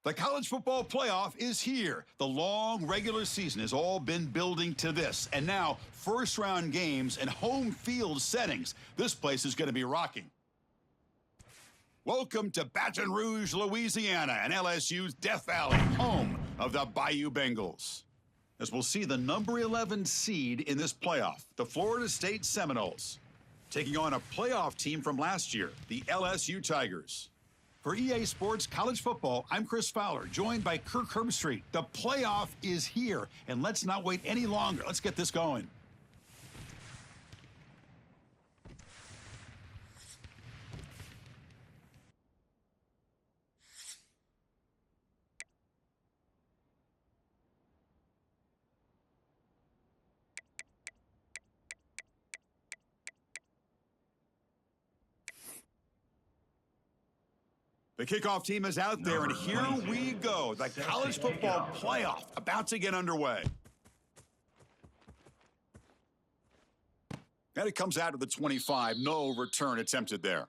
The college football playoff is here. The long regular season has all been building to this. And now, first-round games and home field settings. This place is going to be rocking. Welcome to Baton Rouge, Louisiana, and LSU's Death Valley, home of the Bayou Bengals. As we'll see the number 11 seed in this playoff, the Florida State Seminoles, taking on a playoff team from last year, the LSU Tigers. For EA Sports College Football, I'm Chris Fowler, joined by Kirk Herbstreit. The playoff is here, and let's not wait any longer. Let's get this going. The kickoff team is out there, and here we go. The college football playoff about to get underway. And it comes out of the 25. No return attempted there.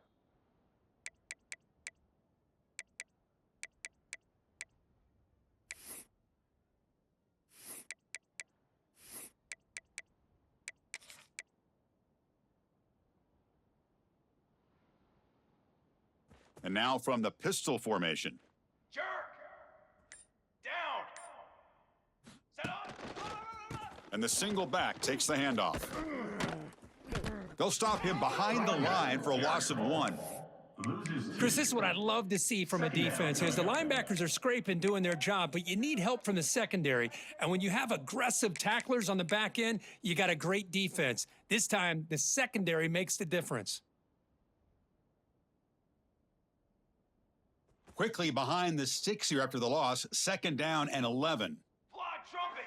And now from the pistol formation. Jerk! Down! Set up! And the single back takes the handoff. They'll stop him behind the line for a loss of 1. Chris, this is what I'd love to see from a defense is the linebackers are scraping, doing their job, but you need help from the secondary. And when you have aggressive tacklers on the back end, you got a great defense. This time, the secondary makes the difference. Quickly behind the sticks here after the loss, 2nd down and 11. Fly trumpet!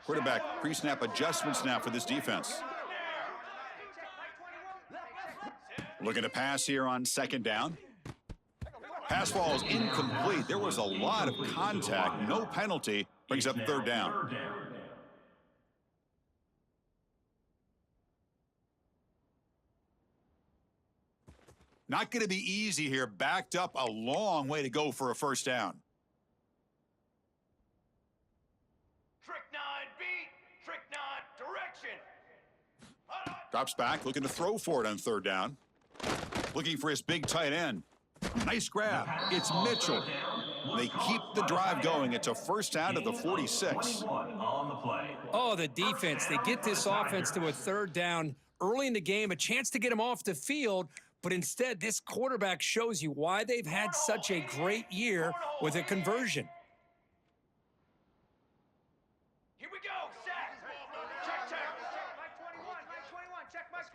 Quarterback pre-snap adjustments now for this defense. Looking to pass here on 2nd down. Pass ball is incomplete. There was a lot of contact. No penalty. Brings up 3rd down. Not going to be easy here. Backed up a long way to go for a 1st down. Trick 9 beat! Trick 9 direction! Drops back, looking to throw for it on 3rd down. Looking for his big tight end. Nice grab. It's Mitchell. They keep the drive going. It's a 1st down at the 46. Oh, the defense. They get this offense to a 3rd down early in the game, a chance to get them off the field. But instead, this quarterback shows you why they've had such a great year with a conversion. Here we go! Sack! Check, check! Mike 21, check Mike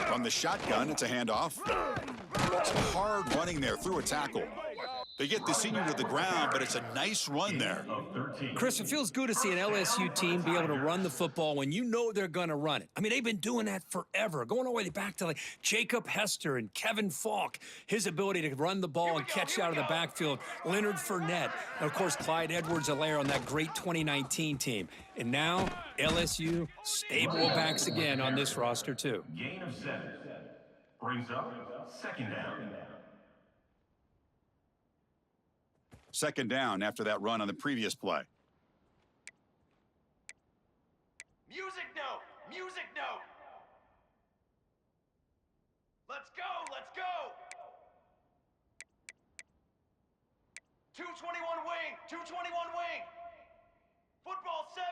21! From the shotgun, it's a handoff. It's hard running there through a tackle. They get the senior to the ground, but it's a nice run there. Chris, it feels good to see an LSU team be able to run the football when you know they're going to run it. I mean, they've been doing that forever, going all the way back to like Jacob Hester and Kevin Falk. His ability to run the ball and catch out of the backfield. Leonard Fournette. And, of course, Clyde Edwards-Helaire on that great 2019 team. And now, LSU stable backs again on this roster, too. Gain of 7. Brings up 2nd down. 2nd down after that run on the previous play. Music note! Music note! Let's go! Let's go! 221 wing! 221 wing! Football 7!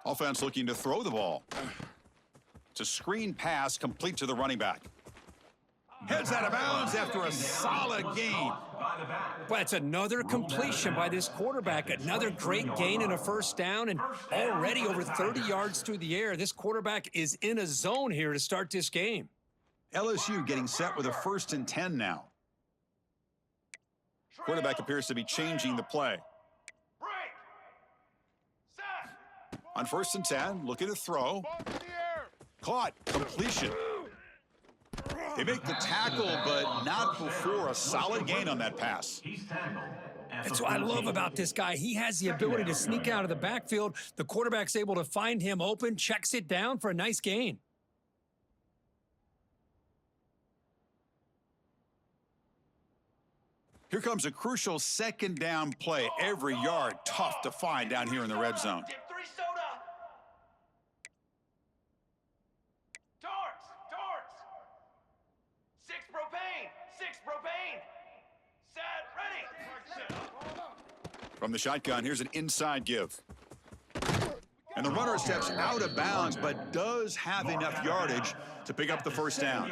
Offense looking to throw the ball. It's a screen pass complete to the running back. Heads out of bounds after a solid gain. But it's another completion by this quarterback. Another great gain and a 1st down, and already over 30 yards through the air. This quarterback is in a zone here to start this game. LSU getting set with a 1st and 10 now. Quarterback appears to be changing the play. On 1st and 10, looking to throw. Caught. Completion. They make the tackle, but not before a solid gain on that pass. That's what I love about this guy. He has the ability to sneak out of the backfield. The quarterback's able to find him open, checks it down for a nice gain. Here comes a crucial second down play. Every yard tough to find down here in the red zone. Dip 3 soda. Darts. 6 propane. 6 propane. Set. Ready. From the shotgun, here's an inside give. And the runner steps out of bounds, but does have enough yardage to pick up the first down.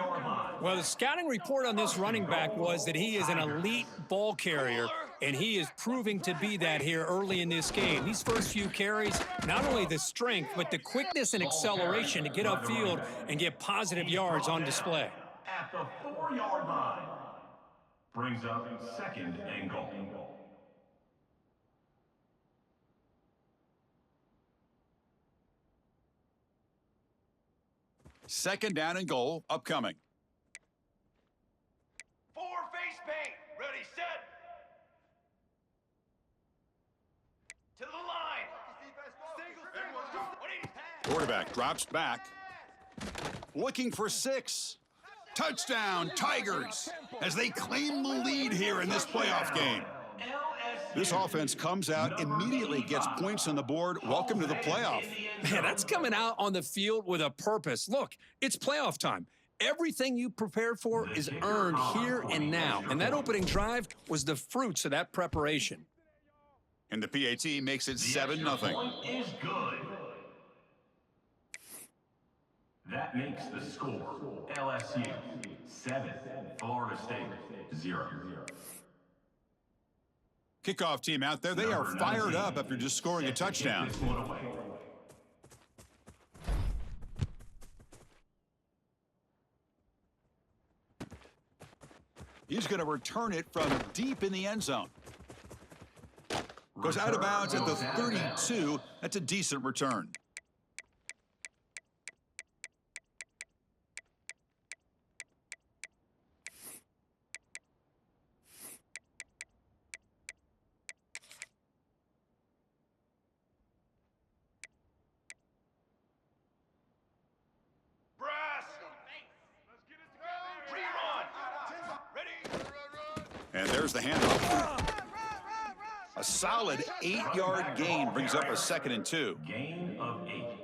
Well, the scouting report on this running back was that he is an elite ball carrier, and he is proving to be that here early in this game. These first few carries, not only the strength, but the quickness and acceleration to get upfield and get positive yards on display. At the 4-yard line. Brings up second and goal. Second down and goal upcoming. 4 face paint. Ready, set. To the line. Quarterback drops back. Looking for 6. Touchdown, Tigers, as they claim the lead here in this playoff game. This offense comes out, immediately gets points on the board. Welcome to the playoff. Man, that's coming out on the field with a purpose. Look, it's playoff time. Everything you prepared for is earned here and now. And that opening drive was the fruits of that preparation. And the PAT makes it 7-0. Point is good. That makes the score LSU 7, Florida State 0. Kickoff team out there, they are fired up after just scoring a touchdown. He's going to return it from deep in the end zone. Goes out of bounds at the 32. That's a decent return. And there's the handoff. A solid 8-yard gain brings up a 2nd and 2. Gain of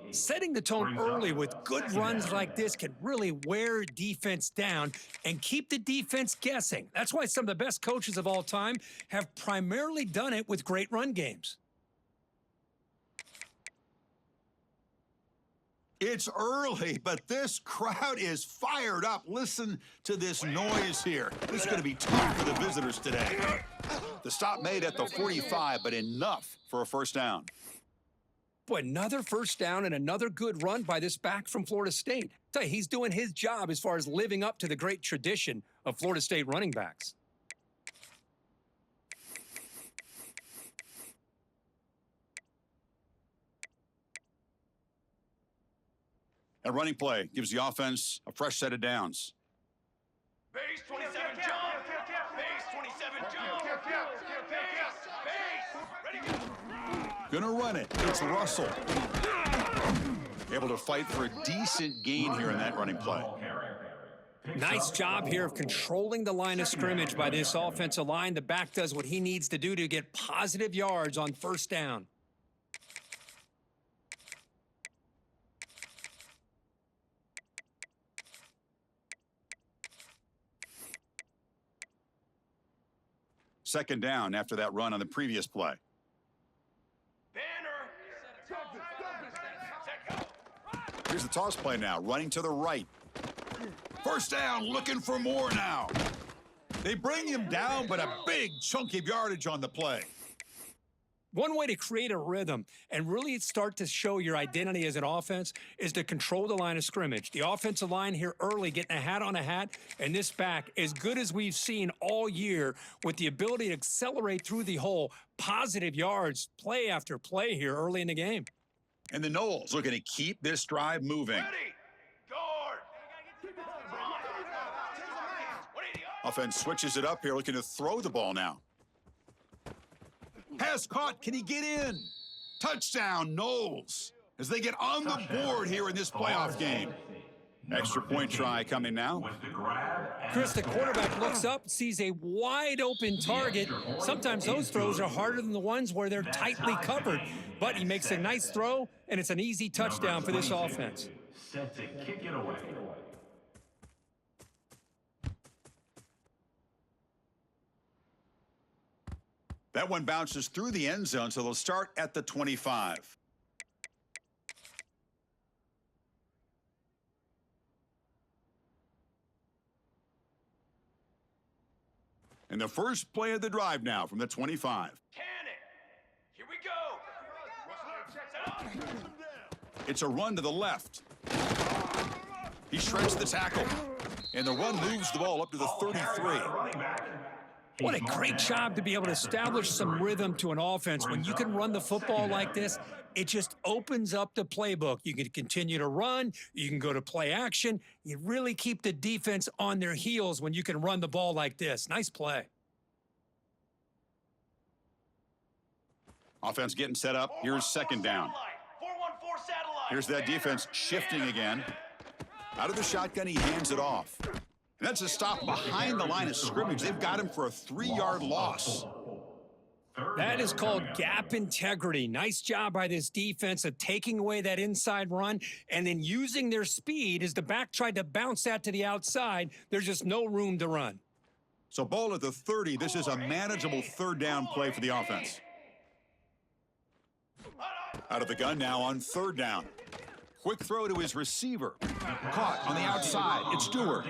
8. Setting the tone early with good runs like this can really wear defense down and keep the defense guessing. That's why some of the best coaches of all time have primarily done it with great run games. It's early, but this crowd is fired up. Listen to this noise here. This is going to be tough for the visitors today. The stop made at the 45, but enough for a first down. Boy, another first down and another good run by this back from Florida State. Tell you, he's doing his job as far as living up to the great tradition of Florida State running backs. A running play gives the offense a fresh set of downs. Base 27 jump. Base 27 jump. Base. Ready. Gonna run it. It's Russell. Able to fight for a decent gain here in that running play. Nice job here of controlling the line of scrimmage by this offensive line. The back does what he needs to do to get positive yards on first down. Second down after that run on the previous play. Banner. Here's the toss play now, running to the right. First down, looking for more now. They bring him down, but a big chunk of yardage on the play. One way to create a rhythm and really start to show your identity as an offense is to control the line of scrimmage. The offensive line here early getting a hat on a hat, and this back as good as we've seen all year with the ability to accelerate through the hole, positive yards, play after play here early in the game. And the Noles looking to keep this drive moving. Ready. Guard. Offense switches it up here, looking to throw the ball now. Pass caught. Can he get in? Touchdown, Noles, as they get on the board here in this playoff game. Extra point try coming now. With the grab and Chris, the quarterback looks up, sees a wide open target. Sometimes those throws are harder than the ones where they're tightly covered. But he makes a nice throw, and it's an easy touchdown for this offense. set to kick it away. That one bounces through the end zone, so they'll start at the 25. And the first play of the drive now from the 25. Can it. Here we go. Set up. It's a run to the left. He shreds the tackle. And the run moves the ball up to the 33. What a great job to be able to establish some rhythm to an offense. When you can run the football like this, it just opens up the playbook. You can continue to run. You can go to play action. You really keep the defense on their heels when you can run the ball like this. Nice play. Offense getting set up. Here's second down. 414 satellite. Here's that defense shifting again. Out of the shotgun, he hands it off. And that's a stop behind the line of scrimmage. They've got him for a 3-yard loss. That is called gap integrity. Nice job by this defense of taking away that inside run and then using their speed as the back tried to bounce that to the outside. There's just no room to run. So ball at the 30. This is a manageable third down play for the offense. Out of the gun now on third down. Quick throw to his receiver. Caught on the outside. It's Stewart.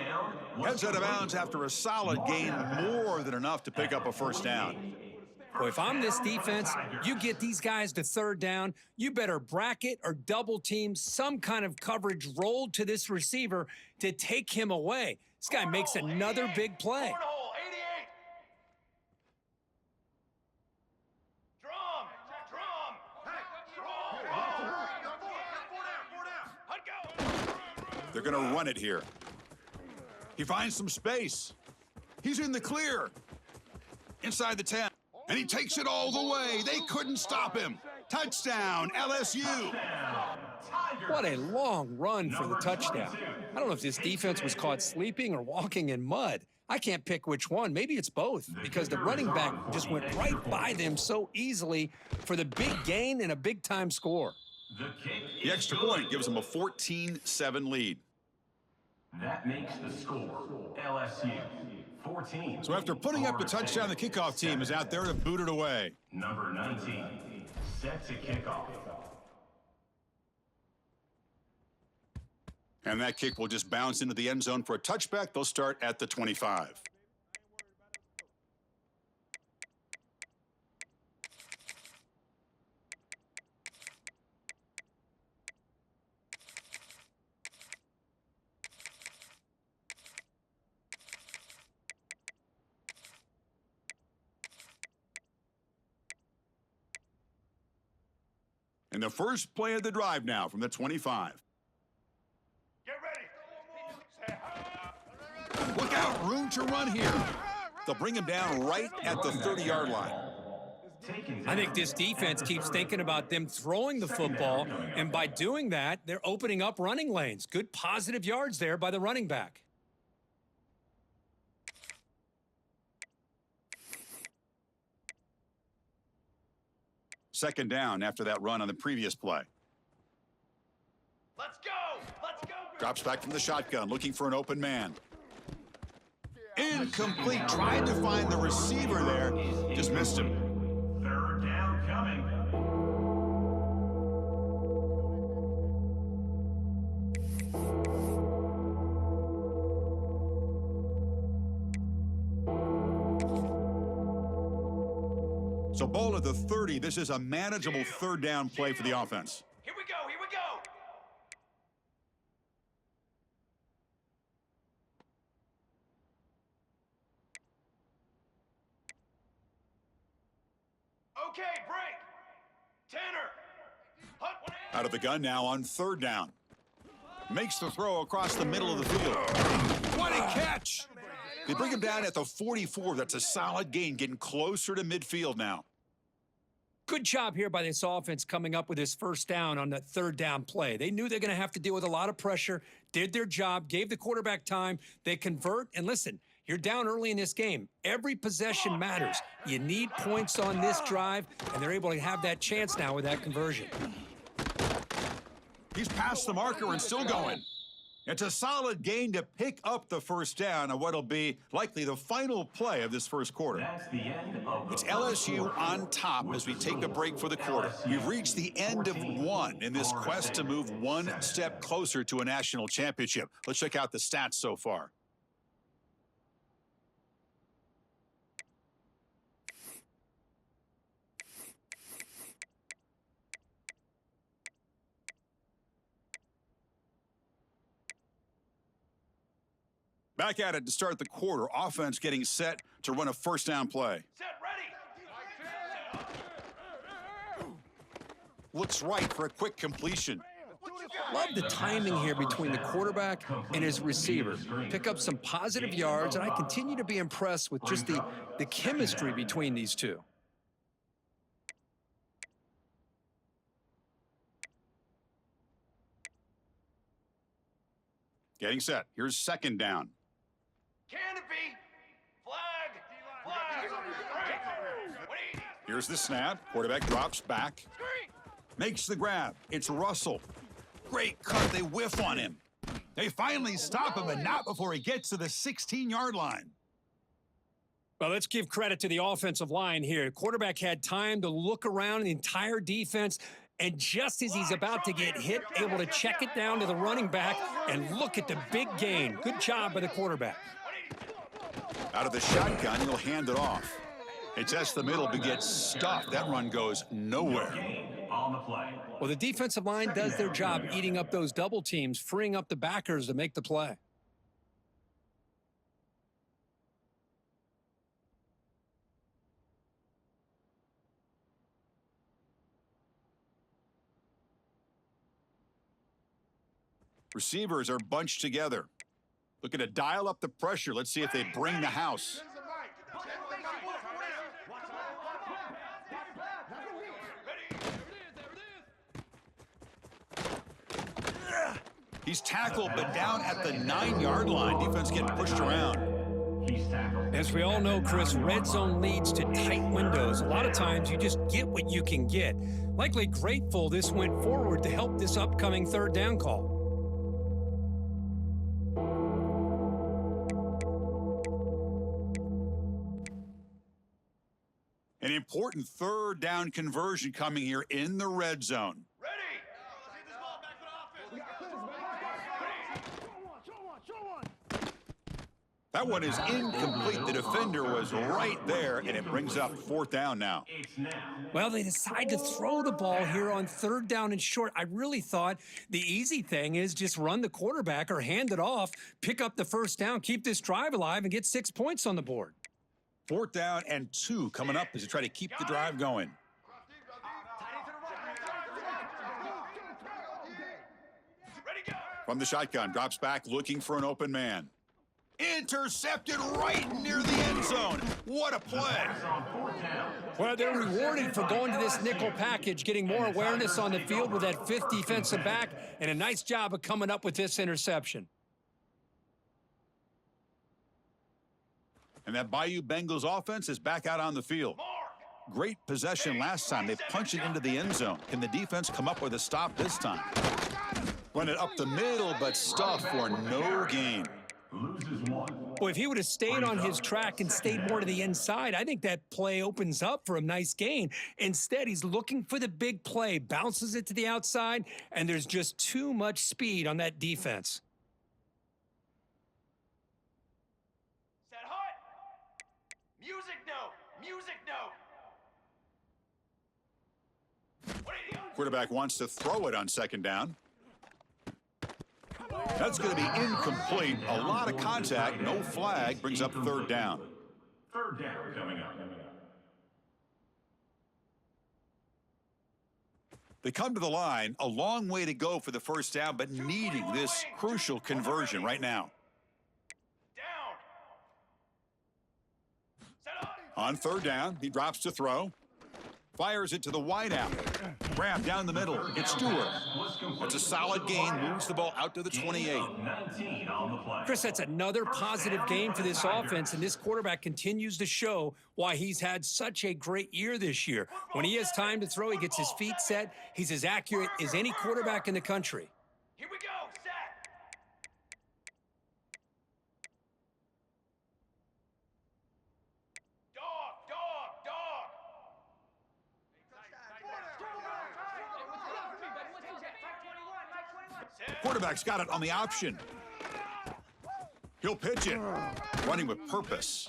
Heads out of bounds after a solid gain, more than enough to pick up a first down. Boy, if I'm this defense, you get these guys to third down, you better bracket or double team some kind of coverage rolled to this receiver to take him away. This guy makes another big play. Cornhole, 88. Drum. They're going to run it here. He finds some space. He's in the clear. Inside the 10. And he takes it all the way. They couldn't stop him. Touchdown, LSU. What a long run for the touchdown. I don't know if this defense was caught sleeping or walking in mud. I can't pick which one. Maybe it's both, because the running back just went right by them so easily for the big gain and a big-time score. The extra point gives them a 14-7 lead. That makes the score LSU 14. So after putting up a touchdown, the kickoff team is out there to boot it away. Number 19, set to kick off. And that kick will just bounce into the end zone for a touchback. They'll start at the 25. And the first play of the drive now from the 25. Get ready. Look out, room to run here. They'll bring him down right at the 30-yard line. I think this defense keeps thinking about them throwing the football, and by doing that, they're opening up running lanes. Good positive yards there by the running back. Second down after that run on the previous play. Let's go. Let's go. Drops back from the shotgun, looking for an open man. Incomplete. Tried to find the receiver there. Just missed him. Third down coming. So ball at the 30. This is a manageable third down play for the offense. Here we go. Here we go. Okay, break. Tanner. Hunt one in. Out of the gun now on third down. Makes the throw across the middle of the field. What a catch! They bring him down at the 44. That's a solid gain, getting closer to midfield now. Good job here by this offense coming up with his first down on that third down play. They knew they're going to have to deal with a lot of pressure, did their job, gave the quarterback time. They convert, and listen, you're down early in this game. Every possession matters. You need points on this drive, and they're able to have that chance now with that conversion. He's past the marker and still going. It's a solid gain to pick up the first down on what'll be likely the final play of this first quarter. That's the end of the It's LSU on top as we take a break for the quarter. We've reached the end of one in this quest to move one step closer to a national championship. Let's check out the stats so far. Back at it to start the quarter. Offense getting set to run a first down play. Set, ready. Looks right for a quick completion. Love the timing here between the quarterback and his receiver. Pick up some positive yards, and I continue to be impressed with just the chemistry between these two. Getting set. Here's second down. Canopy. Flag. Break. Here's the snap. Quarterback drops back. Makes the grab. It's Russell. Great cut. They whiff on him. They finally stop him, but not before he gets to the 16-yard line. Well, let's give credit to the offensive line here. Quarterback had time to look around the entire defense, and just as he's about to get hit, able to check it down to the running back, and look at the big gain. Good job by the quarterback. Out of the shotgun, he'll hand it off. It's the middle, but gets stuffed. That run goes nowhere. on the play. Well, the defensive line does their job eating up those double teams, freeing up the backers to make the play. Receivers are bunched together. Looking to dial up the pressure. Let's see if they bring the house. He's tackled, but down at the 9-yard line. Defense getting pushed around. He's tackled. As we all know, Chris, red zone leads to tight windows. A lot of times you just get what you can get. Likely grateful this went forward to help this upcoming third down call. An important third down conversion coming here in the red zone. That one is incomplete. The defender was right there, and it brings up fourth down now. Well, they decide to throw the ball here on third down and short. I really thought the easy thing is just run the quarterback or hand it off, pick up the first down, keep this drive alive, and get 6 points on the board. Fourth down and 2 coming up as they try to keep the drive going. From the shotgun, drops back, looking for an open man. Intercepted right near the end zone. What a play. Well, they're rewarded for going to this nickel package, getting more awareness on the field with that fifth defensive back, and a nice job of coming up with this interception. And that Bayou Bengals offense is back out on the field. Great possession last time. They punched it into the end zone. Can the defense come up with a stop this time? Run it up the middle, but stuffed for no gain. Loses one. Boy, if he would have stayed on his track and stayed more to the inside, I think that play opens up for a nice gain. Instead, he's looking for the big play, bounces it to the outside, and there's just too much speed on that defense. Set hot. Music note. Music note. What are you? Quarterback wants to throw it on second down. That's going to be incomplete. A lot of contact, no flag, brings up third down. Third down coming up. They come to the line, a long way to go for the first down, but needing this crucial conversion right now. Down. Set up. On third down, he drops to throw. Fires it to the wideout. Grab down the middle. It's Stewart. That's a solid gain. Moves the ball out to the 28. 19 on the play. Chris, that's another positive game for this offense, and this quarterback continues to show why he's had such a great year this year. When he has time to throw, he gets his feet set. He's as accurate as any quarterback in the country. Here we go, set. Dog, dog, dog. Quarterback's got it on the option. He'll pitch it. Running with purpose.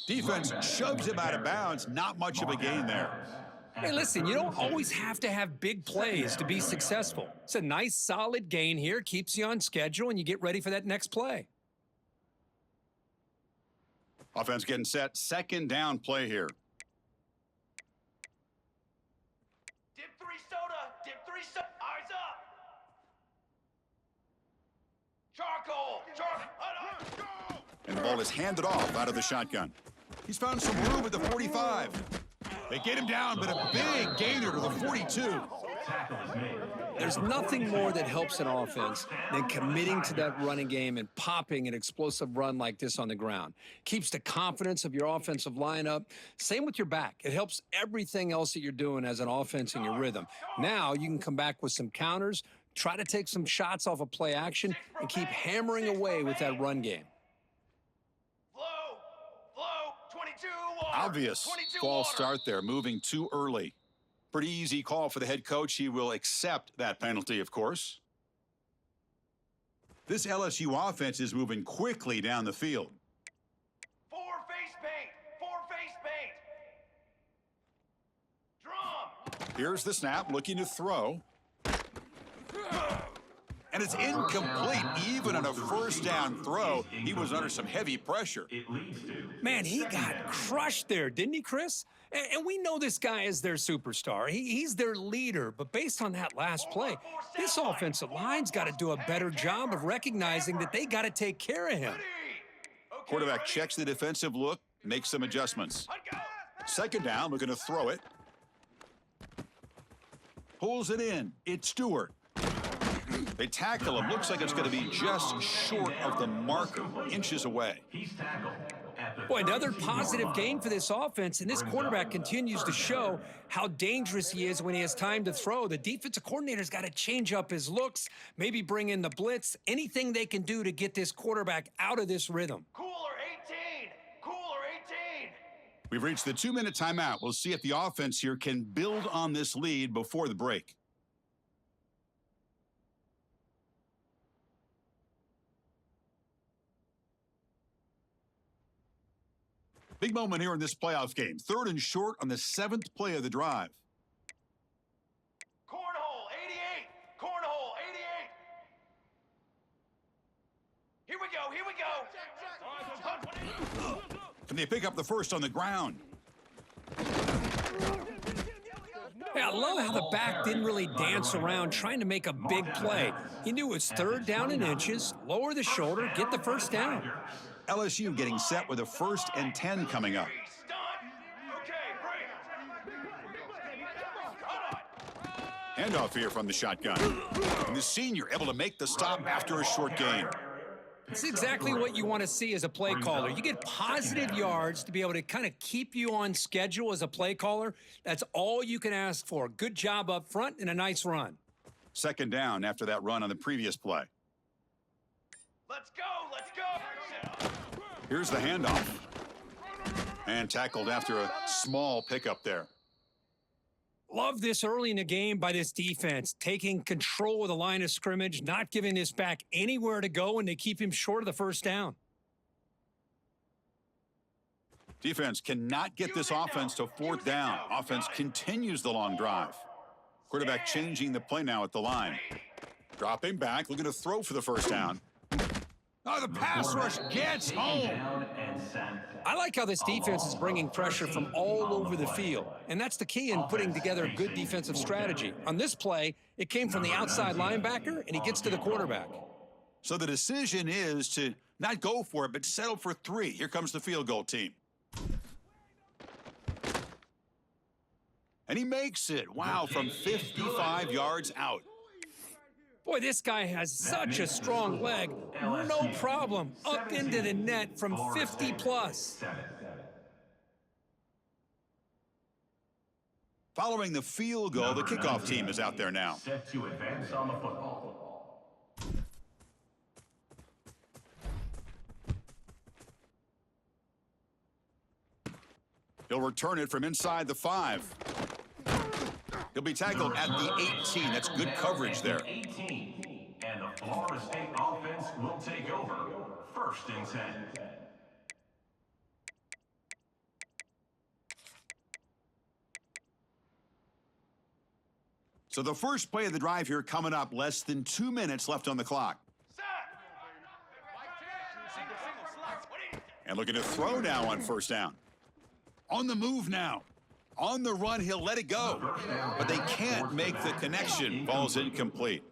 Defense shoves him out of bounds. Not much of a gain there. Hey, listen, you don't always have to have big plays to be successful. It's a nice, solid gain here. Keeps you on schedule, and you get ready for that next play. Offense getting set. Second down play here. Dip 3 soda, dip 3 soda. Eyes up. Charcoal, charcoal. And the ball is handed off out of the shotgun. He's found some room at the 45. They get him down, but a big gainer to the 42. There's nothing more that helps an offense than committing to that running game and popping an explosive run like this on the ground. Keeps the confidence of your offensive lineup. Same with your back. It helps everything else that you're doing as an offense in your rhythm. Now you can come back with some counters, try to take some shots off of play action, and keep hammering away with that run game. Flow, 22 water. Obvious 22 false water. start there, moving too early. Pretty easy call for the head coach. He will accept that penalty, of course. This LSU offense is moving quickly down the field. 4 face paint, 4 face paint. Drum. Here's the snap, looking to throw. And it's incomplete. Even on a first down throw, he was under some heavy pressure. It leads to Man, he got crushed there, didn't he, Chris? And we know this guy is their superstar. He's their leader. But based on that last play, this offensive line's got to do a better job of recognizing that they got to take care of him. Okay, Quarterback ready? checks the defensive look, makes some adjustments. Let go. Second down, looking to throw it. Pulls it in. It's Stewart. They tackle him. Looks like it's going to be just short of the marker, inches away. he's tackled at the Boy, another positive gain for this offense, and this quarterback continues to show how dangerous he is when he has time to throw. The defensive coordinator's got to change up his looks, maybe bring in the blitz, anything they can do to get this quarterback out of this rhythm. Cooler 18. Cooler 18. We've reached the 2-minute timeout. We'll see if the offense here can build on this lead before the break. Big moment here in this playoff game. 3rd and short on the 7th play of the drive. Cornhole 88. Cornhole 88. Here we go. Here we go. Can they pick up the first on the ground? Yeah, I love how the back didn't really dance around trying to make a big play. He knew it was 3rd down in inches, lower the shoulder, get the first down. LSU getting set with a 1st and 10 coming up. Stun. Okay, break. Handoff here from the shotgun. And the senior able to make the stop after a short gain. It's exactly what you want to see as a play caller. You get positive yards to be able to kind of keep you on schedule as a play caller. That's all you can ask for. Good job up front and a nice run. Second down after that run on the previous play. Let's go. Let's go. Here's the handoff. And tackled after a small pickup there. Love this early in the game by this defense, taking control of the line of scrimmage, not giving this back anywhere to go, and they keep him short of the first down. Defense cannot get this offense to 4th down. Offense continues the long drive. Quarterback changing the play now at the line. Dropping back, looking to throw for the first down. Oh, the pass rush gets home. down and sent. I like how this defense is bringing pressure from all over the field, and that's the key in putting together a good defensive strategy. On this play, it came from the outside linebacker, and he gets to the quarterback. So the decision is to not go for it, but settle for 3. Here comes the field goal team. And he makes it. Wow, from 55 yards out. Boy, this guy has such a strong leg. No problem. Up into the net from 50 plus. Following the field goal, the kickoff team is out there now. Set to advance on the football. He'll return it from inside the 5. He'll be tackled at the 18. That's good coverage there. 18. And the Florida State offense will take over. 1st and 10. So the first play of the drive here coming up, less than 2 minutes left on the clock. And looking to throw now on 1st down. On the move now. On the run, he'll let it go. But they can't make the connection. Ball's incomplete.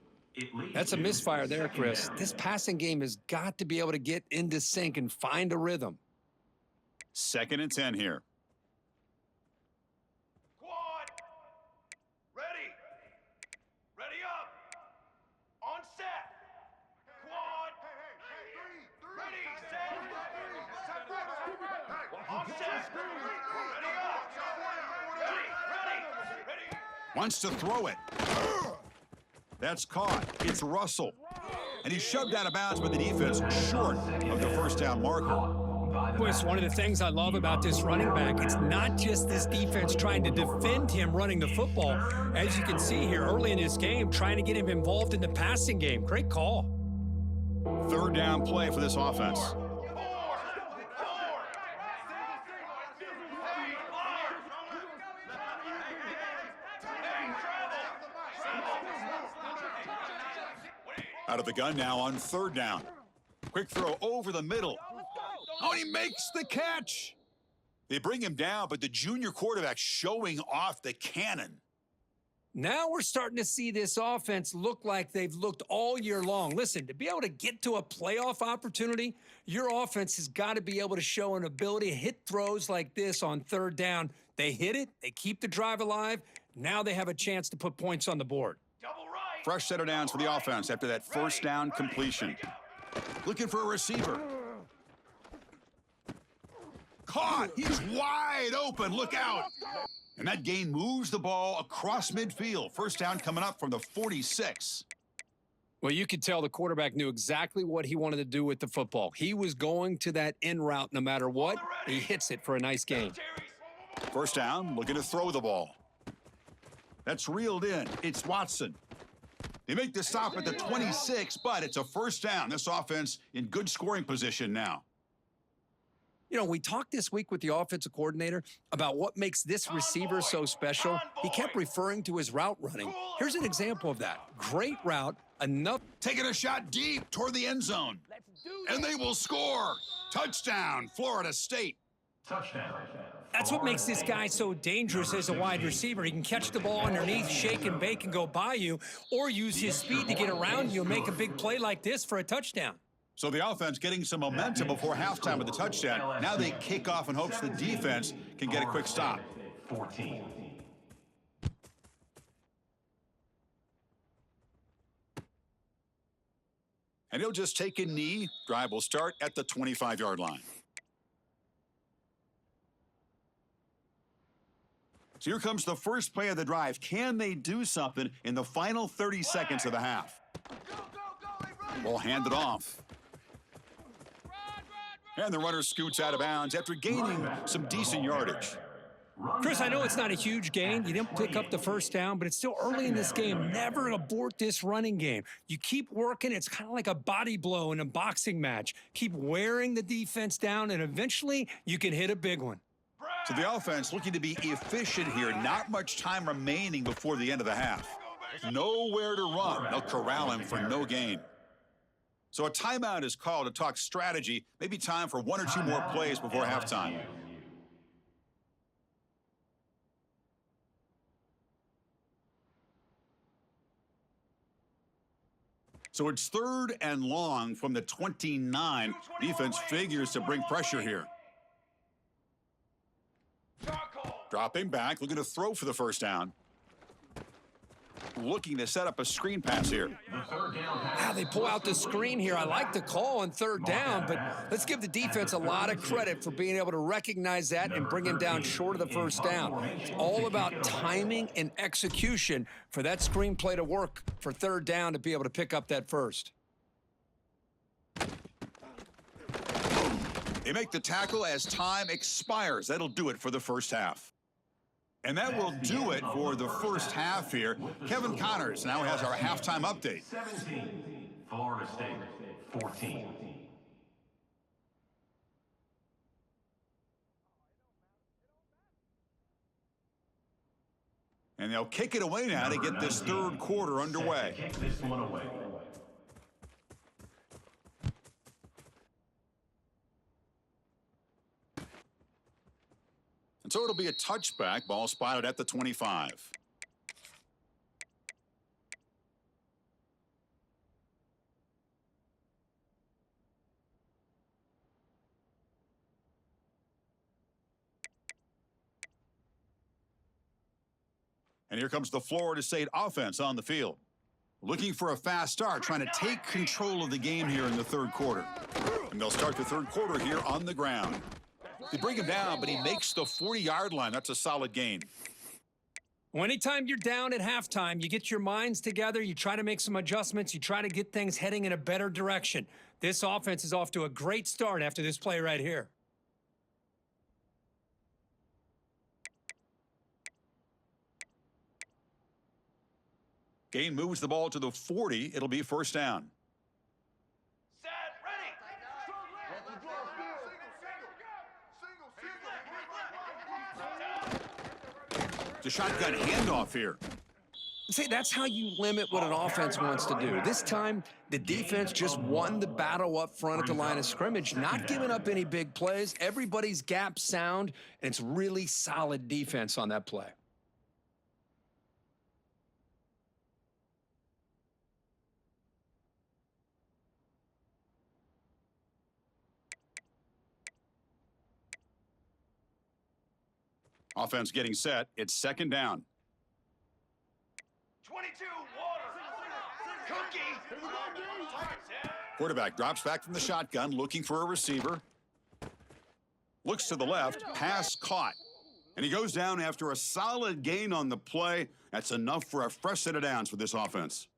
That's a misfire there, Chris. This passing game has got to be able to get into sync and find a rhythm. 2nd and 10 here. Quad. Ready. Ready up. On set. Quad. Ready, set. On set. Ready up. Ready. Wants to throw it. That's caught. It's Russell. And he's shoved out of bounds by the defense short of the 1st down marker. Boy, it's one of the things I love about this running back. It's not just this defense trying to defend him running the football. As you can see here early in this game, trying to get him involved in the passing game. Great call. 3rd down play for this offense. Out of the gun now on 3rd down. Quick throw over the middle. Oh, he makes the catch. They bring him down, but the junior quarterback showing off the cannon. Now we're starting to see this offense look like they've looked all year long. Listen, to be able to get to a playoff opportunity, your offense has got to be able to show an ability to hit throws like this on 3rd down. They hit it, they keep the drive alive. Now they have a chance to put points on the board. Fresh set of downs for the offense after that 1st down completion. Looking for a receiver. Caught. He's wide open. Look out. And that gain moves the ball across midfield. 1st down coming up from the 46. Well, you could tell the quarterback knew exactly what he wanted to do with the football. He was going to that in route no matter what. He hits it for a nice gain. 1st down, looking to throw the ball. That's reeled in. It's Watson. They make the stop at the 26, but it's a 1st down. This offense in good scoring position now. You know, we talked this week with the offensive coordinator about what makes this receiver so special. He kept referring to his route running. Here's an example of that. Great route, enough. Taking a shot deep toward the end zone. And they will score. Touchdown, Florida State. Touchdown. That's what makes this guy so dangerous as a wide receiver. He can catch the ball underneath, shake and bake, and go by you, or use his speed to get around you and make a big play like this for a touchdown. So the offense getting some momentum before halftime with the touchdown. Now they kick off in hopes the defense can get a quick stop. 14. And he'll just take a knee. Drive will start at the 25-yard line. So here comes the first play of the drive. Can they do something in the final 30 seconds of the half? Ball handed off. And the runner scoots out of bounds after gaining some decent yardage. Chris, I know it's not a huge gain. You didn't pick up the 1st down, but it's still early in this game. Never abort this running game. You keep working. It's kind of like a body blow in a boxing match. Keep wearing the defense down, and eventually you can hit a big one. So the offense looking to be efficient here. Not much time remaining before the end of the half. Nowhere to run. They'll corral him for no gain. So a timeout is called to talk strategy. Maybe time for 1 or 2 more plays before halftime. So it's 3rd and long from the 29. Defense figures to bring pressure here. Charcoal. Dropping back, looking to throw for the first down. Looking to set up a screen pass here. The third down pass. Yeah, they pull out the screen here. I like the call on third down, but let's give the defense a lot of credit for being able to recognize that and bring him down short of the first down. It's all about timing and execution for that screen play to work for third down to be able to pick up that first. They make the tackle as time expires. That'll do it for the first half. And that will do it for the first half here. Kevin Connors now has our halftime update. 17, Florida State 14. And they'll kick it away now to get this third quarter underway. Kick this one away. And so it'll be a touchback. Ball spotted at the 25. And here comes the Florida State offense on the field. Looking for a fast start, trying to take control of the game here in the third quarter. And they'll start the third quarter here on the ground. They bring him down, but he makes the 40-yard line. That's a solid gain. Well, anytime you're down at halftime, you get your minds together, you try to make some adjustments, you try to get things heading in a better direction. This offense is off to a great start after this play right here. Gain moves the ball to the 40. It'll be first down. Set, ready. It's a shotgun handoff here. See, that's how you limit what an offense wants to do. This time, the defense just won the battle up front at the line of scrimmage, not giving up any big plays. Everybody's gap sound, and it's really solid defense on that play. Offense getting set. It's second down. 22, water. Cookie. Quarterback drops back from the shotgun, looking for a receiver. Looks to the left, pass caught. And he goes down after a solid gain on the play. That's enough for a fresh set of downs for this offense.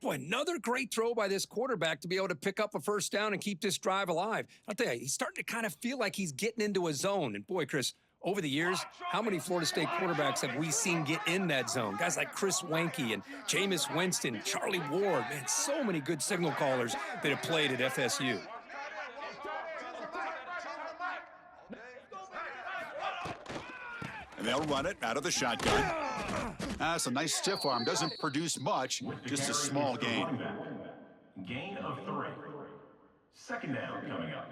Boy, another great throw by this quarterback to be able to pick up a first down and keep this drive alive. I'll tell you, he's starting to kind of feel like he's getting into a zone. And boy, Chris, over the years, how many Florida State quarterbacks have we seen get in that zone? Guys like Chris Wenke and Jameis Winston, Charlie Ward. Man, so many good signal callers that have played at FSU. And they'll run it out of the shotgun. That's a nice stiff arm. Doesn't produce much, just a small gain. Gain of 3. Second down coming up.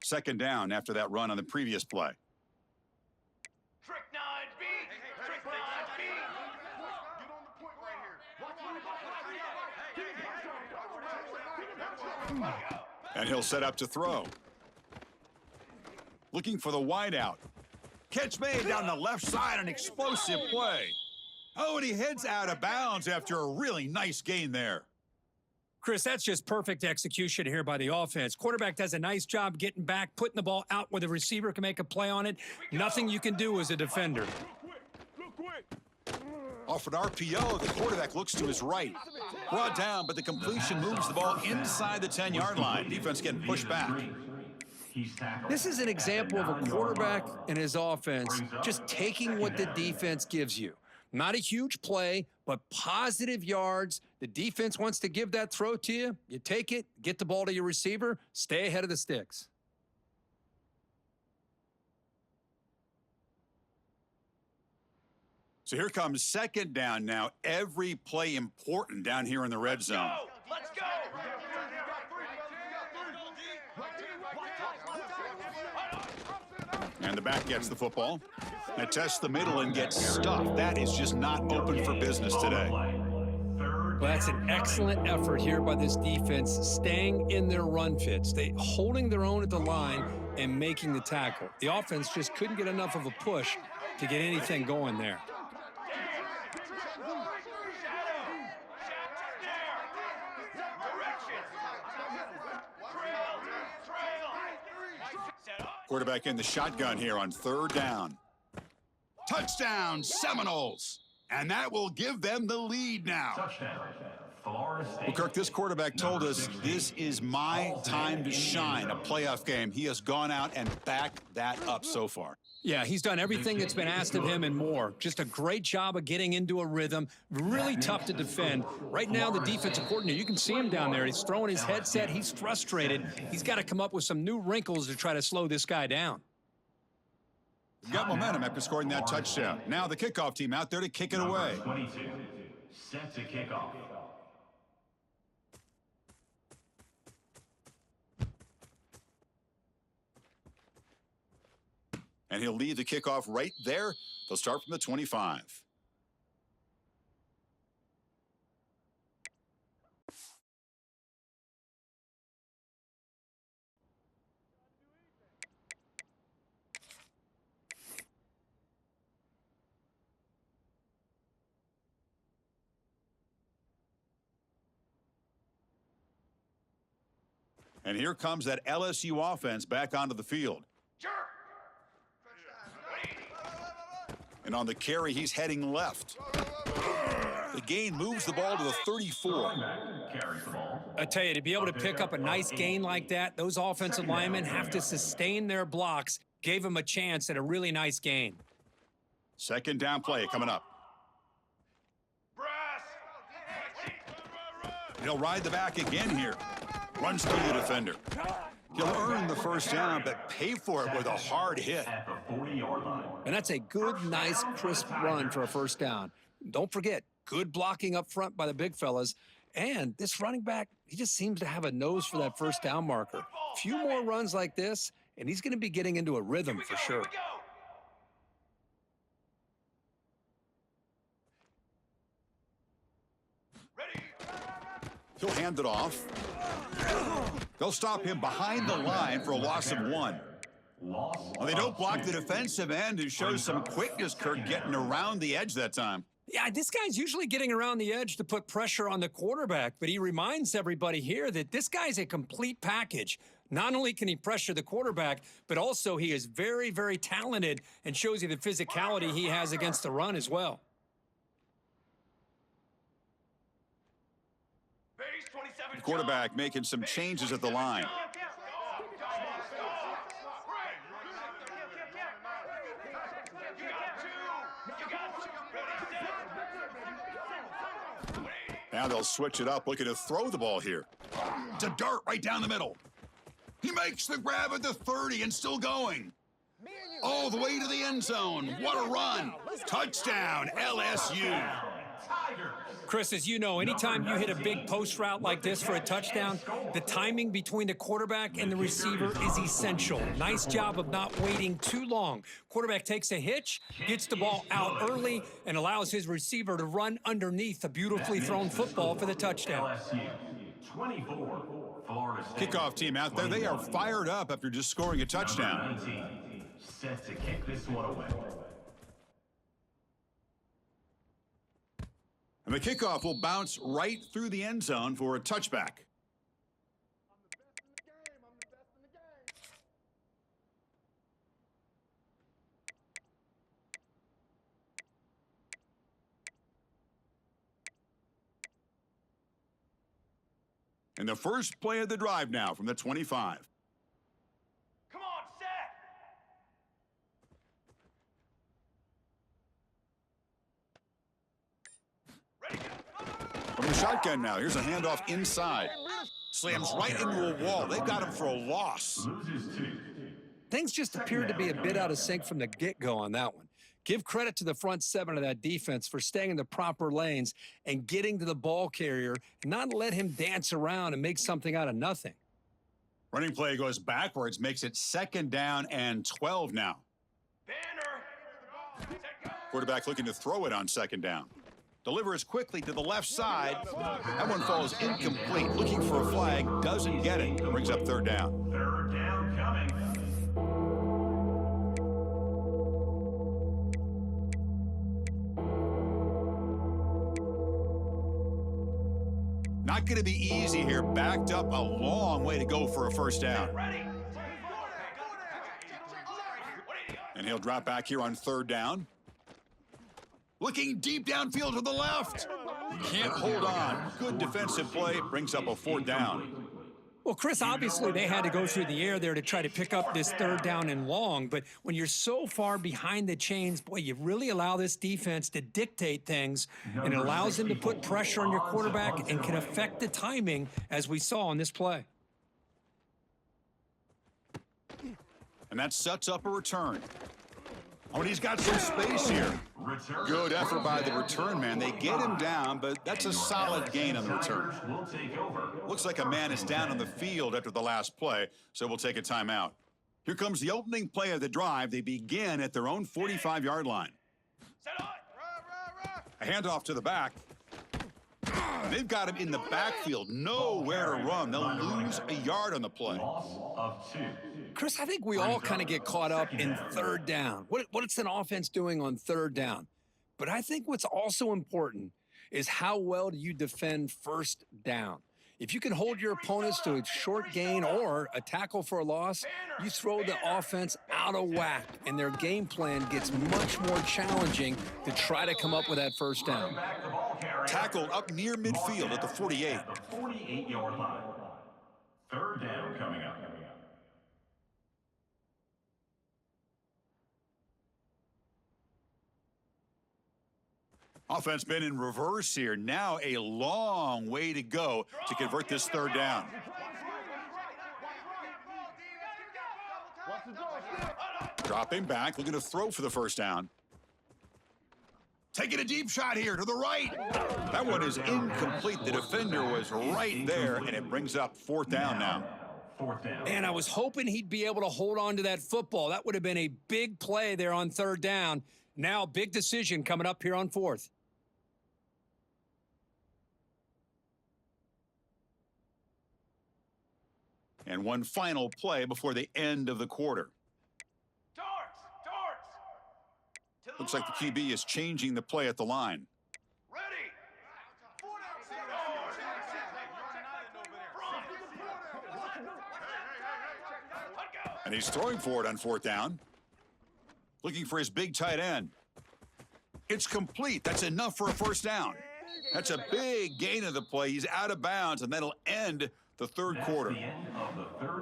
Second down after that run on the previous play. Trick 9B. Trick 9B. And he'll set up to throw. Looking for the wideout. Catch made down the left side, an explosive play. Oh, and he heads out of bounds after a really nice gain there. Chris, that's just perfect execution here by the offense. Quarterback does a nice job getting back, putting the ball out where the receiver can make a play on it. Nothing you can do as a defender. Off an RPO, the quarterback looks to his right. Brought down, but the completion moves the ball inside the 10-yard line. Defense getting pushed back. This is an example of a quarterback and his offense just taking what the defense gives you. Not a huge play, but positive yards. The defense wants to give that throw to you. You take it, get the ball to your receiver, stay ahead of the sticks. So here comes second down now. Every play important down here in the red zone. Let's go. And the back gets the football. Now tests the middle and gets stuffed. That is just not open for business today. Well, Well, that's an excellent effort here by this defense, staying in their run fits. They holding their own at the line and making the tackle. The offense just couldn't get enough of a push to get anything going there. Quarterback in the shotgun here on 3rd down. Touchdown, Seminoles. And that will give them the lead now. Touchdown, Florida State. Well, Kirk, this quarterback told us this is my time to shine, a playoff game. He has gone out and backed that up so far. Yeah, he's done everything that's been asked of him and more. Just a great job of getting into a rhythm. Really tough to defend. Right now, the defensive coordinator, you can see him down there. He's throwing his headset. He's frustrated. He's got to come up with some new wrinkles to try to slow this guy down. We've got momentum after scoring that touchdown. Now the kickoff team out there to kick it away. 22, set to kick off. And he'll lead the kickoff right there. They'll start from the 25. And here comes that LSU offense back onto the field. And on the carry, he's heading left. The gain moves the ball to the 34. I tell you, to be able to pick up a nice gain like that, those offensive linemen have to sustain their blocks. Gave him a chance at a really nice gain. 2nd down play coming up. He'll ride the back again here. Runs through the defender. He'll earn the 1st down, but pay for it with a hard hit. At the 40-yard line. And that's a good, nice, crisp run for a 1st down. Don't forget, good blocking up front by the big fellas. And this running back, he just seems to have a nose for that 1st down marker. A few more runs like this, and he's going to be getting into a rhythm for sure. He'll hand it off. They'll stop him behind the line for a loss of 1. Well, they don't block the defensive end, who shows some quickness, Kirk, getting around the edge that time. Yeah, this guy's usually getting around the edge to put pressure on the quarterback, but he reminds everybody here that this guy's a complete package. Not only can he pressure the quarterback, but also he is very, very talented and shows you the physicality he has against the run as well. The quarterback making some changes at the line. Now they'll switch it up, looking to throw the ball here. To dart right down the middle. He makes the grab at the 30 and still going. All the way to the end zone. What a run. Touchdown, LSU. Chris, as you know, anytime you hit a big post route like this for a touchdown, the timing between the quarterback and the receiver is essential. Nice job of not waiting too long. Quarterback takes a hitch, gets the ball out early, and allows his receiver to run underneath a beautifully thrown football for the touchdown. Kickoff team out there, they are fired up after just scoring a touchdown. Set to kick this one away. And the kickoff will bounce right through the end zone for a touchback. And the first play of the drive now from the 25. Come on, set. From the shotgun now, here's a handoff inside. Slams right into a wall. They've got him for a loss. Things just appeared to be a bit out of sync from the get-go on that one. Give credit to the front 7 of that defense for staying in the proper lanes and getting to the ball carrier, and not let him dance around and make something out of nothing. Running play goes backwards, makes it 2nd down and 12 now. Banner. Quarterback looking to throw it on 2nd down. Delivers quickly to the left side. That one falls incomplete. Looking for a flag, doesn't get it. Brings up third down. Third down coming. Not going to be easy here. Backed up a long way to go for a first down. And he'll drop back here on third down. Looking deep downfield to the left. Can't hold on. Good defensive play. Brings up a fourth down. Well, Chris, obviously they had to go through the air there to try to pick up this third down and long, but when you're so far behind the chains, boy, you really allow this defense to dictate things, and it allows them to put pressure on your quarterback and can affect the timing, as we saw on this play. And that sets up a return. Oh, and he's got some space here. Good effort by the return man. They get him down, but that's a solid gain on the return. Looks like a man is down on the field after the last play, so we'll take a timeout. Here comes the opening play of the drive. They begin at their own 45-yard line. A handoff to the back. They've got him in the backfield, nowhere to run. They'll lose a yard on the play. Loss of 2. Chris, I think we all kind of get caught up in third down. What's an offense doing on third down? But I think what's also important is how well do you defend first down. If you can hold your opponents to a short gain or a tackle for a loss, you throw the offense out of whack, and their game plan gets much more challenging to try to come up with that first down. Tackled up near midfield at the 48. The 48-yard line. Third down coming up. Offense been in reverse here. Now a long way to go to convert this third down. Dropping back, looking to throw for the first down. Taking a deep shot here to the right. That one is incomplete. The defender was right there, and it brings up fourth down now. And I was hoping he'd be able to hold on to that football. That would have been a big play there on third down. Now, big decision coming up here on fourth. And one final play before the end of the quarter. Looks like the QB is changing the play at the line. And he's throwing for it on fourth down. Looking for his big tight end. It's complete. That's enough for a first down. That's a big gain of the play. He's out of bounds, and that'll end the third quarter.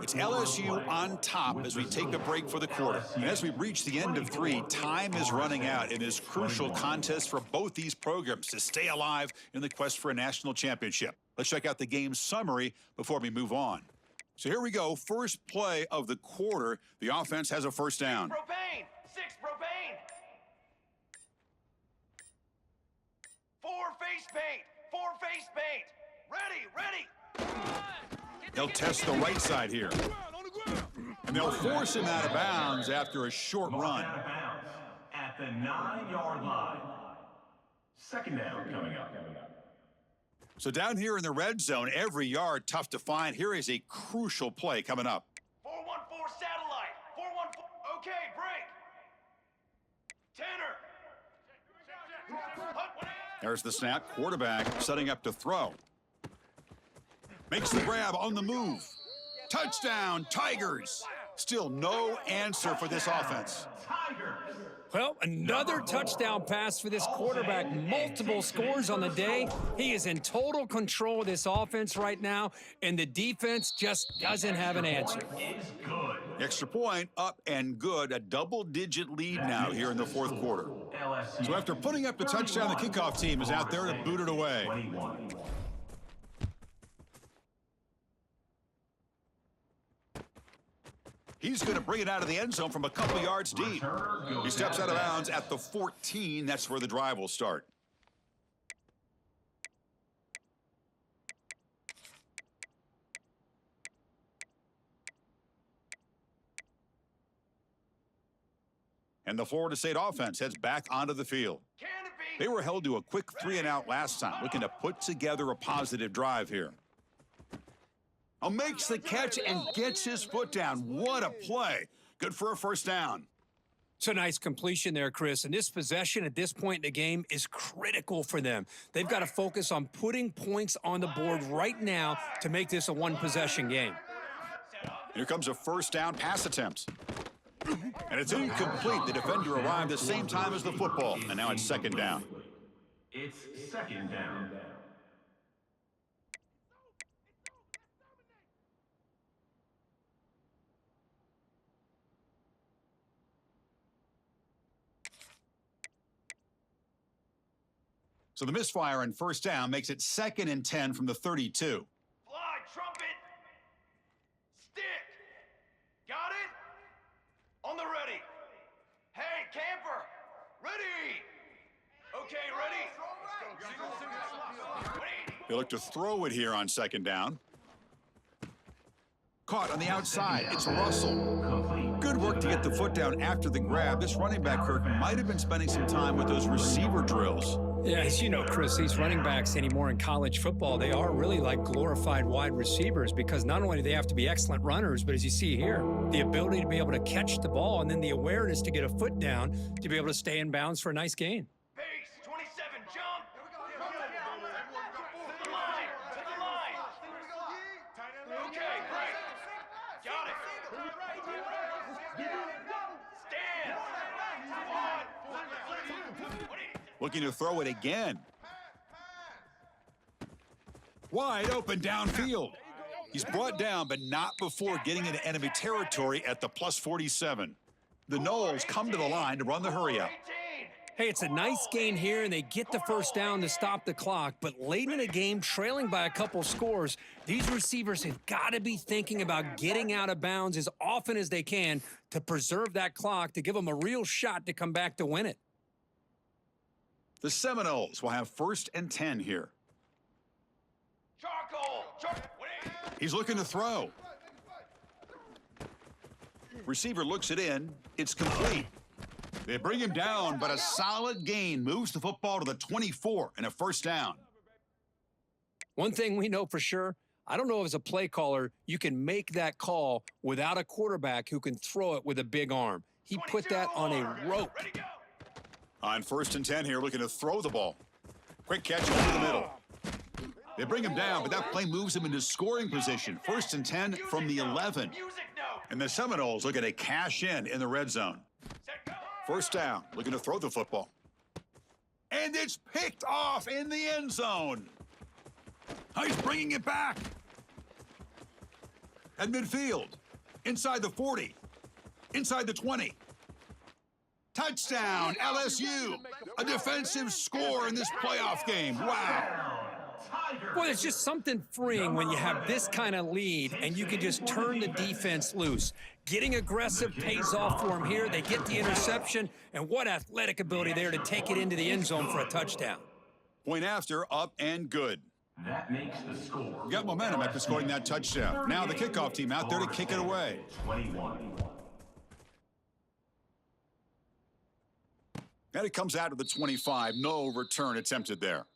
It's LSU on top as we take a break for the quarter. And as we reach the end of 3, time is running out in this crucial contest for both these programs to stay alive in the quest for a national championship. Let's check out the game summary before we move on. So here we go. First play of the quarter. The offense has a first down. Propane! 6 propane! 4 face paint! 4 face paint! Ready! They'll test the right side here. And they'll force him out of bounds after a short run. At the 9-yard line. Second down coming up. So down here in the red zone, every yard tough to find. Here is a crucial play coming up. 414 satellite! 414... Okay, break! Tenor! There's the snap. Quarterback setting up to throw. Makes the grab on the move. Touchdown, Tigers. Still no answer for this offense. Well, another touchdown pass for this quarterback. Multiple scores on the day. He is in total control of this offense right now, and the defense just doesn't have an answer. Extra point up and good. A double-digit lead now here in the fourth quarter. So after putting up the touchdown, the kickoff team is out there to boot it away. He's going to bring it out of the end zone from a couple yards deep. He steps out of bounds at the 14. That's where the drive will start. And the Florida State offense heads back onto the field. Can it be? They were held to a quick 3-and-out last time, looking to put together a positive drive here. Makes the catch and gets his foot down. What a play. Good for a first down. It's a nice completion there, Chris. And this possession at this point in the game is critical for them. They've got to focus on putting points on the board right now to make this a one-possession game. Here comes a first down pass attempt. And it's incomplete. The defender arrived the same time as the football. And now it's second down. It's second down. So the misfire on first down makes it 2nd and 10 from the 32. Fly, trumpet. Stick. Got it? On the ready. Hey, camper. Ready. Okay, ready? Ready. They look to throw it here on second down. Caught on the outside. It's Russell. Good work to get the foot down after the grab. This running back, Kirk, might have been spending some time with those receiver drills. Yeah, as you know, Chris, these running backs anymore in college football, they are really like glorified wide receivers because not only do they have to be excellent runners, but as you see here, the ability to be able to catch the ball and then the awareness to get a foot down to be able to stay in bounds for a nice gain. Base, 27, jump. To the line, to the line. Okay, break. Got it. Stand. Looking to throw it again. Wide open downfield. He's brought down, but not before getting into enemy territory at the plus 47. The Noles come to the line to run the hurry up. Hey, it's a nice gain here, and they get the first down to stop the clock. But late in the game, trailing by a couple scores, these receivers have got to be thinking about getting out of bounds as often as they can to preserve that clock, to give them a real shot to come back to win it. The Seminoles will have 1st and 10 here. Charcoal. He's looking to throw. Receiver looks it in. It's complete. They bring him down, but a solid gain moves the football to the 24 and a first down. One thing we know for sure, I don't know if as a play caller you can make that call without a quarterback who can throw it with a big arm. He put that on a rope. Ready, go. On 1st and 10 here, looking to throw the ball. Quick catch over the middle. They bring him down, but that play moves him into scoring position. 1st and 10 from the 11. Music note. And the Seminoles looking to cash in the red zone. Set, go. First down, looking to throw the football. And it's picked off in the end zone. Oh, he's bringing it back. At midfield, inside the 40, inside the 20. Touchdown, LSU. A defensive score in this playoff game. Wow. Boy, there's just something freeing when you have this kind of lead and you can just turn the defense loose. Getting aggressive pays off for them here. They get the interception, and what athletic ability there to take it into the end zone for a touchdown. Point after, up and good. That makes the score. Got momentum after scoring that touchdown. Now the kickoff team out there to kick it away. 21. And it comes out of the 25. No return attempted there.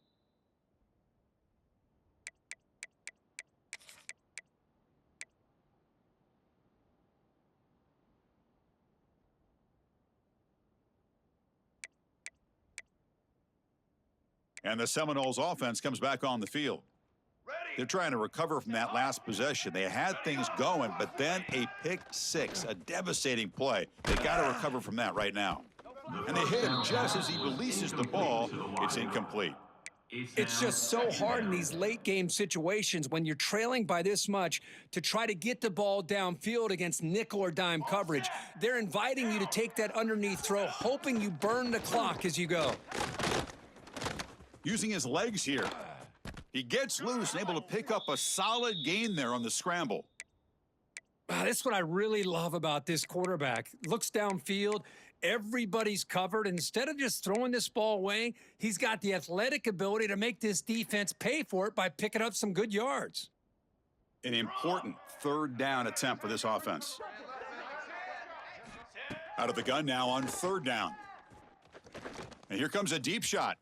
And the Seminoles offense comes back on the field. They're trying to recover from that last possession. They had things going, but then a pick six, a devastating play. They got to recover from that right now. And they hit him just as he releases the ball. It's incomplete. It's just so hard in these late game situations when you're trailing by this much to try to get the ball downfield against nickel or dime coverage. They're inviting you to take that underneath throw, hoping you burn the clock as you go. Using his legs here. He gets loose and able to pick up a solid gain there on the scramble. Wow, that's what I really love about this quarterback. Looks downfield. Everybody's covered. Instead of just throwing this ball away, he's got the athletic ability to make this defense pay for it by picking up some good yards. An important third down attempt for this offense. Out of the gun now on third down. And here comes a deep shot.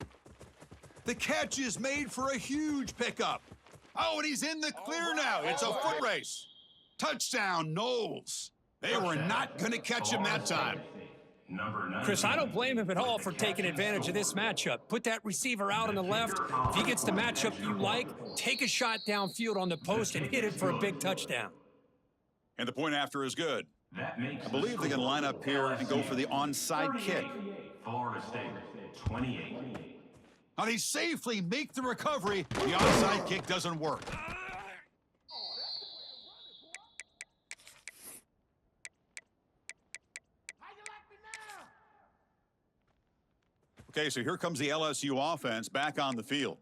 The catch is made for a huge pickup. Oh, and he's in the clear now. It's a foot race. Touchdown, Knowles. They were not going to catch him that time. Chris, I don't blame him at all for taking advantage of this matchup. Put that receiver out on the left. If he gets the matchup you like, take a shot downfield on the post and hit it for a big touchdown. And the point after is good. I believe they're going to line up here and go for the onside kick. Florida State, 28. Now they safely make the recovery. The onside kick doesn't work. Okay, so here comes the LSU offense back on the field.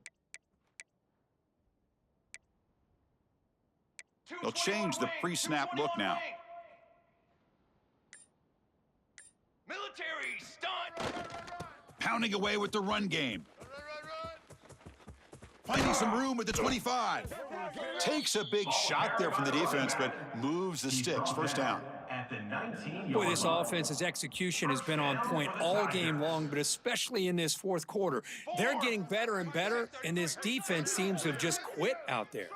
They'll change the pre-snap look now. Military stunt. Pounding away with the run game. Finding some room with the 25. Takes a big shot there from the defense, but moves the sticks. First down. At the 19-yard Boy, this offense's execution has been on point all game long, but especially in this fourth quarter. They're getting better and better, and this defense seems to have just quit out there.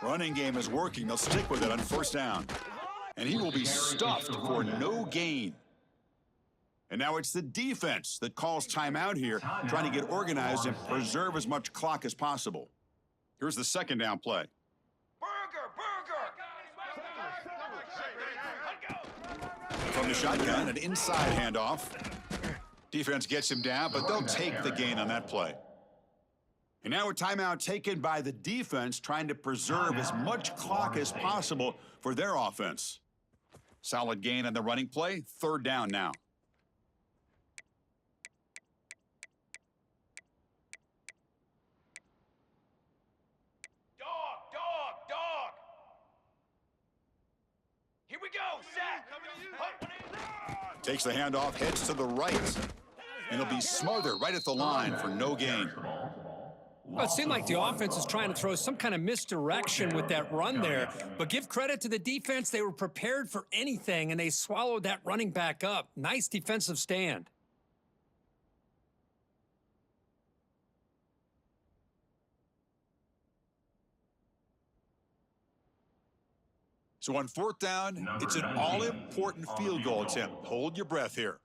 Running game is working. They'll stick with it on first down. And he will be stuffed for no gain. And now it's the defense that calls timeout here, trying to get organized and preserve as much clock as possible. Here's the second down play. From the shotgun, an inside handoff. Defense gets him down, but they'll take the gain on that play. And now a timeout taken by the defense, trying to preserve as much clock as possible for their offense. Solid gain on the running play. Third down now. Dog. Here we go, sack. Takes the handoff, heads to the right. And he'll be smothered right at the line for no gain. Well, it seemed like the offense was trying to throw some kind of misdirection with that run there. But give credit to the defense. They were prepared for anything, and they swallowed that running back up. Nice defensive stand. So on fourth down, it's an all-important field goal attempt. Hold your breath here.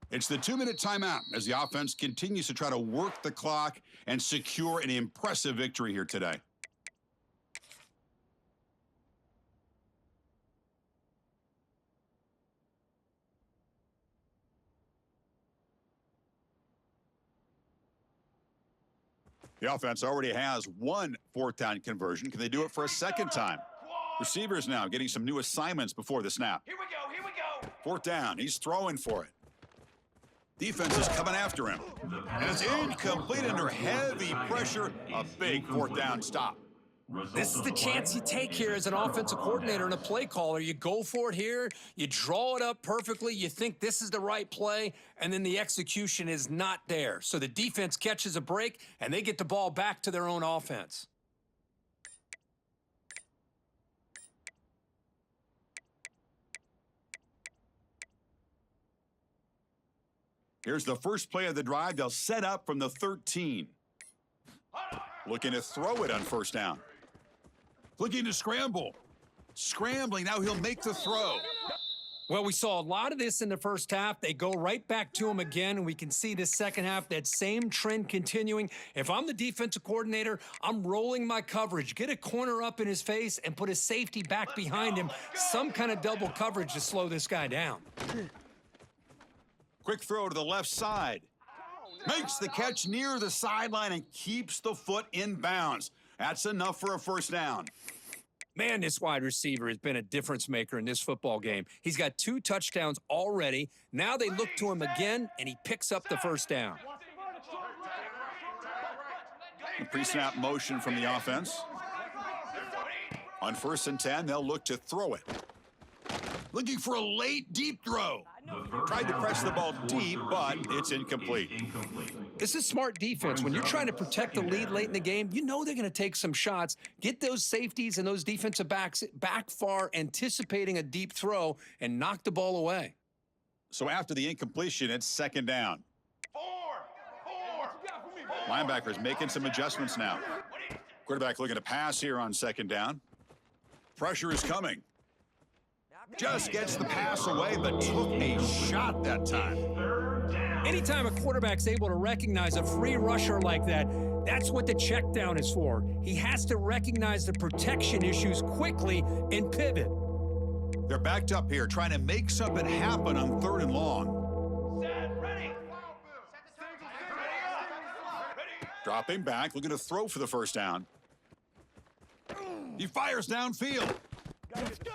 It's the 2-minute timeout as the offense continues to try to work the clock and secure an impressive victory here today. The offense already has one fourth down conversion. Can they do it for a second time? Receivers now getting some new assignments before the snap. Here we go. Fourth down, he's throwing for it. Defense is coming after him. And it's incomplete under heavy pressure. A big fourth down stop. This is the chance you take here as an offensive coordinator and a play caller. You go for it here, you draw it up perfectly, you think this is the right play, and then the execution is not there. So the defense catches a break, and they get the ball back to their own offense. Here's the first play of the drive. They'll set up from the 13. Looking to throw it on first down. Looking to scramble. Scrambling, now he'll make the throw. Well, we saw a lot of this in the first half. They go right back to him again, and we can see this second half, that same trend continuing. If I'm the defensive coordinator, I'm rolling my coverage. Get a corner up in his face and put a safety back behind him. Some kind of double coverage to slow this guy down. Quick throw to the left side. Makes the catch near the sideline and keeps the foot in bounds. That's enough for a first down. Man, this wide receiver has been a difference maker in this football game. He's got 2 touchdowns already. Now they look to him again, and he picks up the first down. A pre-snap motion from the offense. On 1st and 10, they'll look to throw it. Looking for a late, deep throw. Tried to press the ball deep, but it's incomplete. This is smart defense. When you're trying to protect the lead late in the game, you know they're going to take some shots, get those safeties and those defensive backs back far, anticipating a deep throw, and knock the ball away. So after the incompletion, it's 2nd down. Linebackers making some adjustments now. Quarterback looking to pass here on 2nd down. Pressure is coming. Just gets the pass away, but took a shot that time. Anytime a quarterback's able to recognize a free rusher like that, that's what the check down is for. He has to recognize the protection issues quickly and pivot. They're backed up here, trying to make something happen on 3rd and long. Dropping back, looking to throw for the first down. He fires downfield.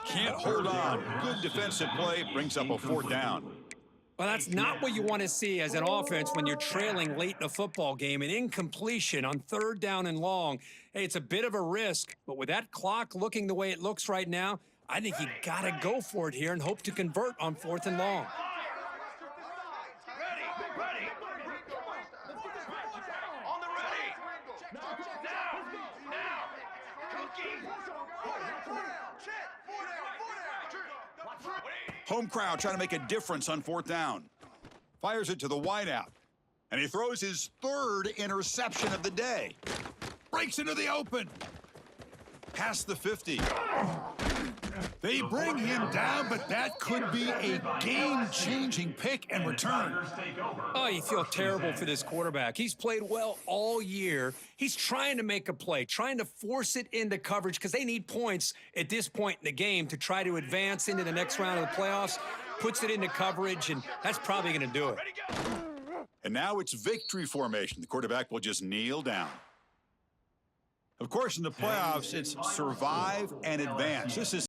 Can't hold on. Good defensive play, brings up a 4th down. Well, that's not what you want to see as an offense when you're trailing late in a football game. An incompletion on 3rd down and long. Hey, it's a bit of a risk, but with that clock looking the way it looks right now, I think you got to go for it here and hope to convert on 4th and long. Home crowd trying to make a difference on 4th down. Fires it to the wideout. And he throws his 3rd interception of the day. Breaks into the open. Past the 50. They bring him down, but that could be a game-changing pick and return. Oh, you feel terrible for this quarterback. He's played well all year. He's trying to make a play, trying to force it into coverage because they need points at this point in the game to try to advance into the next round of the playoffs. Puts it into coverage, and that's probably going to do it. And now it's victory formation. The quarterback will just kneel down. Of course, in the playoffs, it's survive and advance. This is